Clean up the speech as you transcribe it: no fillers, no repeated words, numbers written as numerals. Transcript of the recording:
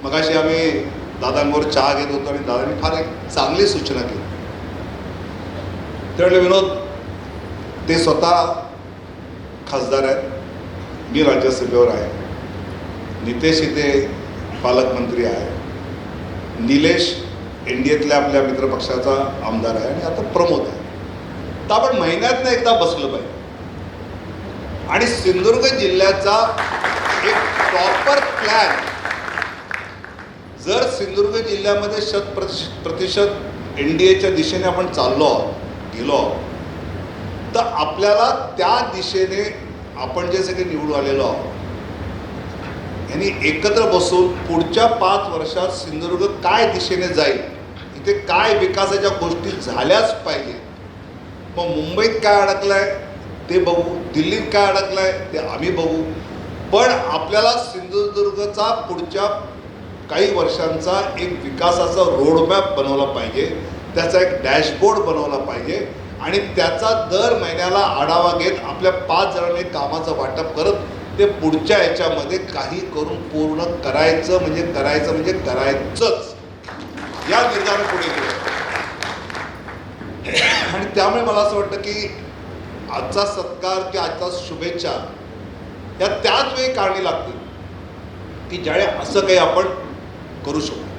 मगाशी आम्ही दादांवर चहा घेत होतो आणि दादांनी फार एक चांगली सूचना केली. ते म्हणले, विनोद, ते स्वतः खासदार आहेत, मी राज्यसभेवर आहे, नितेश इथे पालकमंत्री आहे, निलेश NDAतल्या आपल्या मित्रपक्षाचा आमदार आहे आणि आता प्रमोद आहे. तर आपण महिन्यातनं एकदा बसलं पाहिजे आणि सिंधुदुर्ग जिल्ह्याचा एक प्रॉपर प्लॅन जर सिंधुदुर्ग जिल्ह्यामध्ये 100% NDAच्या दिशेने आपण चाललो आहोत, गेलो आहोत, तर आपल्याला त्या दिशेने आपण जे सगळे निवडून आलेलो आहोत यांनी एकत्र बसून पुढच्या 5 वर्षात सिंधुदुर्ग काय दिशेने जाईल, इथे काय विकासाच्या गोष्टी झाल्याच पाहिजे. मग मुंबईत काय अडकलंय ते बघू, दिल्लीत काय अडकलंय ते आम्ही बघू, पण आपल्याला सिंधुदुर्गचा पुढच्या काही वर्षांचा एक विकासाचा रोडमॅप बनवला पाहिजे, त्याचा एक डॅशबोर्ड बनवला पाहिजे आणि त्याचा दर महिन्याला आढावा घेत आपल्या 5 जणांनी कामाचं वाटप करत ते पुढच्या याच्यामध्ये काही करून पूर्ण करायचं म्हणजे करायचंच या निर्धाराने पुढे गेलं. आणि त्यामुळे मला असं वाटतं की आजचा सत्कार की आजचा शुभेच्छा या त्याच वेळी कारणी लागतील की ज्यावेळी असं काही आपण करू शकतो.